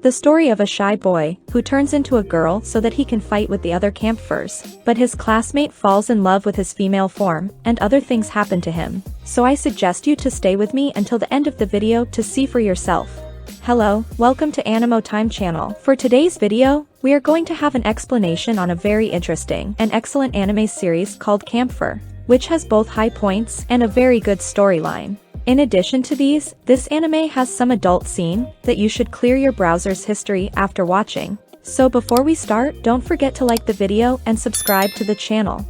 the story of a shy boy who turns into a girl so that he can fight with the other kampfers. But his classmate falls in love with his female form, and other things happen to him. So I suggest you to stay with me until the end of the video to see for yourself. Hello, welcome to Animo Time channel. For today's video, we are going to have an explanation on a very interesting and excellent anime series called Kampfer, which has both high points and a very good storyline. In addition to these, this anime has some adult scene that you should clear your browser's history after watching. So before we start, don't forget to like the video and subscribe to the channel.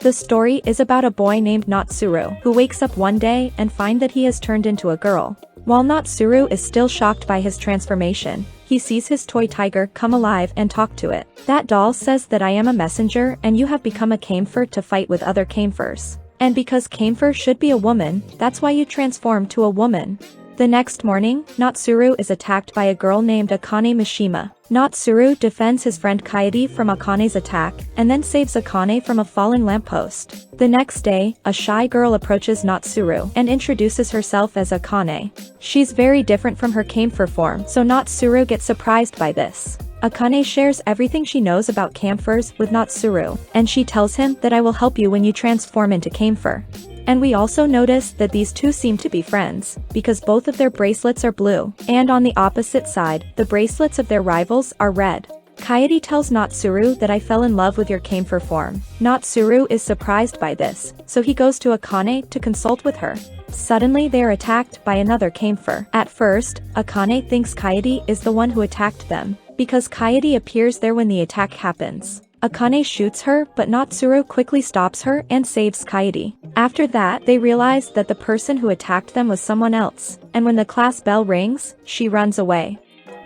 The story is about a boy named Natsuru who wakes up one day and finds that he has turned into a girl. While Natsuru is still shocked by his transformation, he sees his toy tiger come alive and talk to it. That doll says that I am a messenger and you have become a kampfer to fight with other kampfers. And because kampfer should be a woman, that's why you transform to a woman. The next morning, Natsuru is attacked by a girl named Akane Mishima. Natsuru defends his friend Kaede from Akane's attack, and then saves Akane from a falling lamppost. The next day, a shy girl approaches Natsuru and introduces herself as Akane. She's very different from her kampfer form, so Natsuru gets surprised by this. Akane shares everything she knows about kampfers with Natsuru, and she tells him that I will help you when you transform into kampfer. And we also notice that these two seem to be friends, because both of their bracelets are blue, and on the opposite side, the bracelets of their rivals are red. Kaede tells Natsuru that I fell in love with your kampfer form. Natsuru is surprised by this, so he goes to Akane to consult with her. Suddenly they are attacked by another kampfer. At first, Akane thinks Kaede is the one who attacked them, because Kaede appears there when the attack happens. Akane shoots her, but Natsuru quickly stops her and saves Kaede. After that, they realize that the person who attacked them was someone else, and when the class bell rings, she runs away.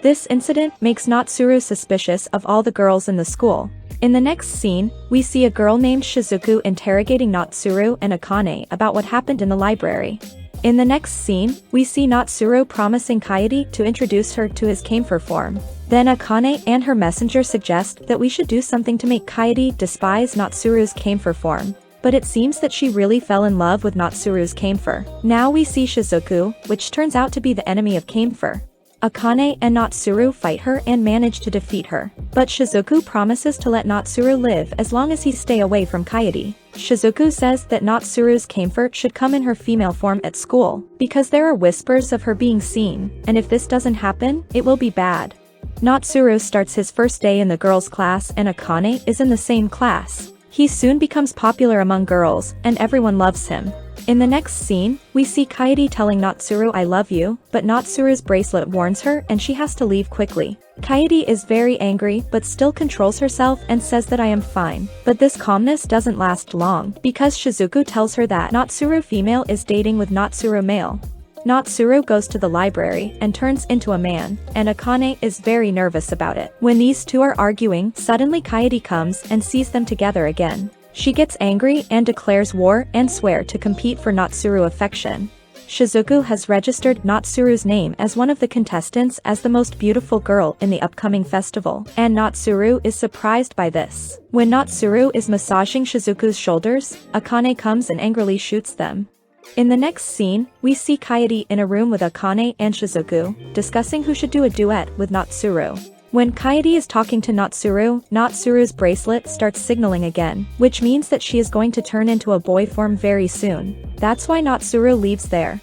This incident makes Natsuru suspicious of all the girls in the school. In the next scene, we see a girl named Shizuku interrogating Natsuru and Akane about what happened in the library. In the next scene, we see Natsuru promising Kaede to introduce her to his kampfer form. Then Akane and her messenger suggest that we should do something to make Kaede despise Natsuru's kampfer form. But it seems that she really fell in love with Natsuru's kampfer. Now we see Shizuku, which turns out to be the enemy of kampfer. Akane and Natsuru fight her and manage to defeat her. But Shizuku promises to let Natsuru live as long as he stay away from Kaede. Shizuku says that Natsuru's kampfer should come in her female form at school, because there are whispers of her being seen, and if this doesn't happen, it will be bad. Natsuru starts his first day in the girls' class and Akane is in the same class. He soon becomes popular among girls, and everyone loves him. In the next scene, we see Kaede telling Natsuru I love you, but Natsuru's bracelet warns her and she has to leave quickly. Kaede is very angry but still controls herself and says that I am fine. But this calmness doesn't last long, because Shizuku tells her that Natsuru female is dating with Natsuru male. Natsuru goes to the library and turns into a man, and Akane is very nervous about it. When these two are arguing, suddenly Kaede comes and sees them together again. She gets angry and declares war and swears to compete for Natsuru affection. Shizuku has registered Natsuru's name as one of the contestants as the most beautiful girl in the upcoming festival, and Natsuru is surprised by this. When Natsuru is massaging Shizuku's shoulders, Akane comes and angrily shoots them. In the next scene, we see Kaede in a room with Akane and Shizuku, discussing who should do a duet with Natsuru. When Kaede is talking to Natsuru, Natsuru's bracelet starts signaling again, which means that she is going to turn into a boy form very soon. That's why Natsuru leaves there.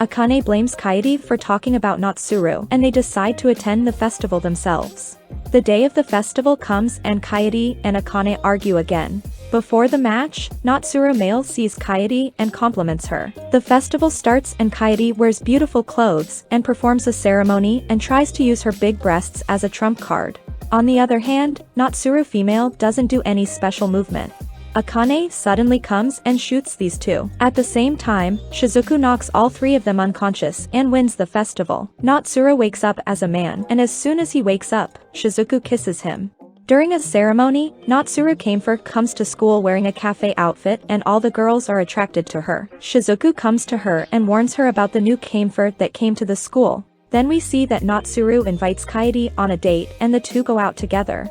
Akane blames Kaede for talking about Natsuru, and they decide to attend the festival themselves. The day of the festival comes and Kaede and Akane argue again. Before the match, Natsuru male sees Kaede and compliments her. The festival starts and Kaede wears beautiful clothes and performs a ceremony and tries to use her big breasts as a trump card. On the other hand, Natsuru female doesn't do any special movement. Akane suddenly comes and shoots these two. At the same time, Shizuku knocks all three of them unconscious and wins the festival. Natsuru wakes up as a man, and as soon as he wakes up, Shizuku kisses him. During a ceremony, Natsuru kampfer comes to school wearing a cafe outfit and all the girls are attracted to her. Shizuku comes to her and warns her about the new kampfer that came to the school. Then we see that Natsuru invites Kaede on a date and the two go out together.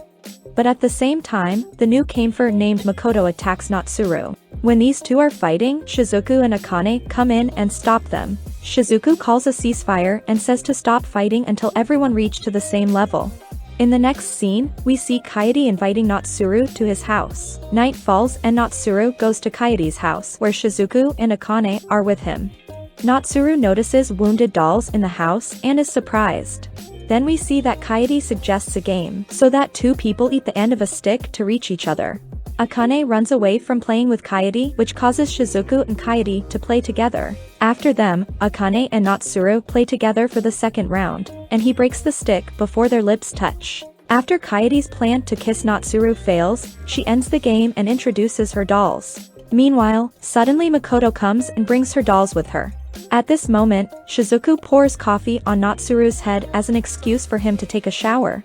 But at the same time, the new kampfer named Makoto attacks Natsuru. When these two are fighting, Shizuku and Akane come in and stop them. Shizuku calls a ceasefire and says to stop fighting until everyone reached to the same level. In the next scene, we see Kaede inviting Natsuru to his house. Night falls and Natsuru goes to Kaede's house where Shizuku and Akane are with him. Natsuru notices wounded dolls in the house and is surprised. Then we see that Kaede suggests a game so that two people eat the end of a stick to reach each other. Akane runs away from playing with Kaede, which causes Shizuku and Kaede to play together. After them, Akane and Natsuru play together for the second round, and he breaks the stick before their lips touch. After Kaede's plan to kiss Natsuru fails, she ends the game and introduces her dolls. Meanwhile, suddenly Makoto comes and brings her dolls with her. At this moment, Shizuku pours coffee on Natsuru's head as an excuse for him to take a shower.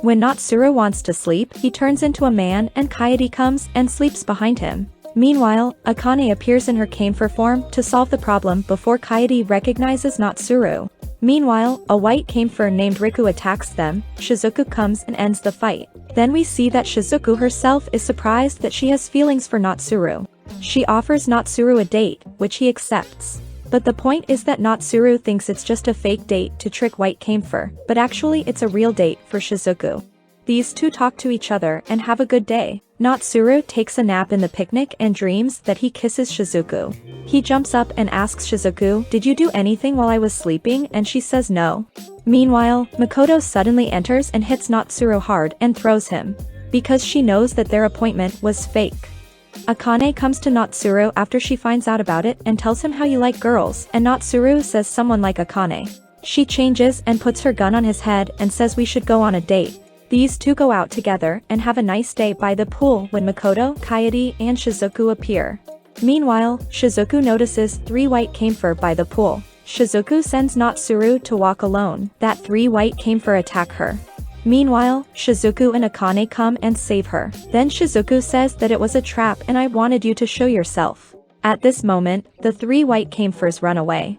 When Natsuru wants to sleep, he turns into a man and Kaede comes and sleeps behind him. Meanwhile, Akane appears in her kampfer form to solve the problem before Kaede recognizes Natsuru. Meanwhile, a white kampfer named Riku attacks them. Shizuku comes and ends the fight. Then we see that Shizuku herself is surprised that she has feelings for Natsuru. She offers Natsuru a date, which he accepts. But the point is that Natsuru thinks it's just a fake date to trick White Kampfer, but actually it's a real date for Shizuku. These two talk to each other and have a good day. Natsuru takes a nap in the picnic and dreams that he kisses Shizuku. He jumps up and asks Shizuku, "Did you do anything while I was sleeping?" and she says no. Meanwhile, Makoto suddenly enters and hits Natsuru hard and throws him. Because she knows that their appointment was fake. Akane comes to Natsuru after she finds out about it and tells him how you like girls, and Natsuru says someone like Akane. She changes and puts her gun on his head and says we should go on a date. These two go out together and have a nice day by the pool when Makoto, Kaede, and Shizuku appear. Meanwhile, Shizuku notices 3 white kampfer by the pool. Shizuku sends Natsuru to walk alone. That 3 white kampfer attack her. Meanwhile, Shizuku and Akane come and save her. Then Shizuku says that it was a trap and I wanted you to show yourself. At this moment, the 3 white kampfers run away.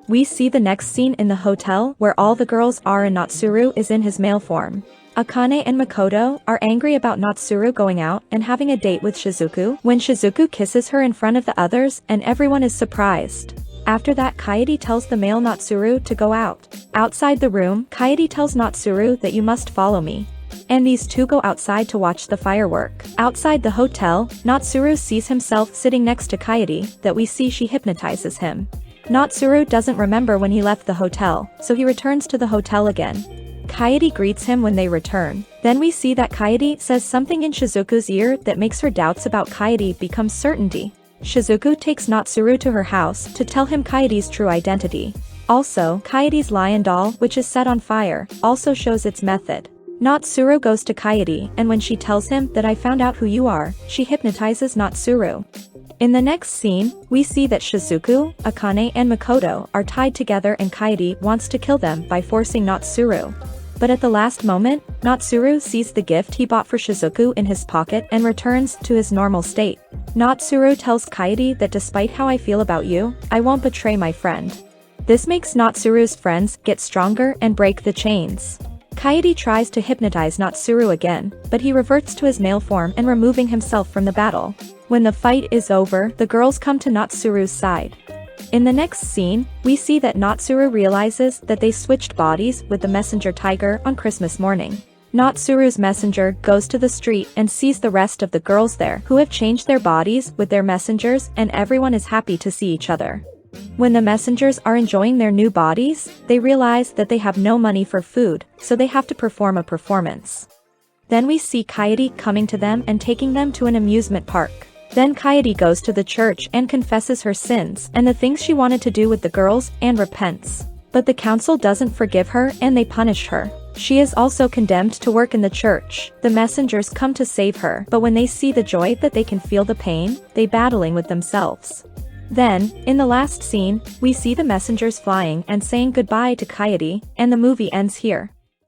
We see the next scene in the hotel where all the girls are and Natsuru is in his male form. Akane and Makoto are angry about Natsuru going out and having a date with Shizuku when Shizuku kisses her in front of the others and everyone is surprised. After that, Kaede tells the male Natsuru to go out. Outside the room, Kaede tells Natsuru that you must follow me. And these two go outside to watch the firework. Outside the hotel, Natsuru sees himself sitting next to Kaede, that we see she hypnotizes him. Natsuru doesn't remember when he left the hotel, so he returns to the hotel again. Kaede greets him when they return. Then we see that Kaede says something in Shizuku's ear that makes her doubts about Kaede become certainty. Shizuku takes Natsuru to her house to tell him Kaede's true identity. Also, Kaede's lion doll, which is set on fire, also shows its method. Natsuru goes to Kaede, and when she tells him that I found out who you are, she hypnotizes Natsuru. In the next scene, we see that Shizuku, Akane and Makoto are tied together and Kaede wants to kill them by forcing Natsuru. But at the last moment, Natsuru sees the gift he bought for Shizuku in his pocket and returns to his normal state. Natsuru tells Kaede that despite how I feel about you, I won't betray my friend. This makes Natsuru's friends get stronger and break the chains. Kaede tries to hypnotize Natsuru again, but he reverts to his male form and removing himself from the battle. When the fight is over, the girls come to Natsuru's side. In the next scene, we see that Natsuru realizes that they switched bodies with the messenger tiger on Christmas morning. Natsuru's messenger goes to the street and sees the rest of the girls there who have changed their bodies with their messengers and everyone is happy to see each other. When the messengers are enjoying their new bodies, they realize that they have no money for food, so they have to perform a performance. Then we see Kaede coming to them and taking them to an amusement park. Then Kaede goes to the church and confesses her sins and the things she wanted to do with the girls and repents. But the council doesn't forgive her and they punish her. She is also condemned to work in the church. The messengers come to save her, but when they see the joy that they can feel the pain, they battling with themselves. Then, in the last scene, we see the messengers flying and saying goodbye to Kaede, and the movie ends here.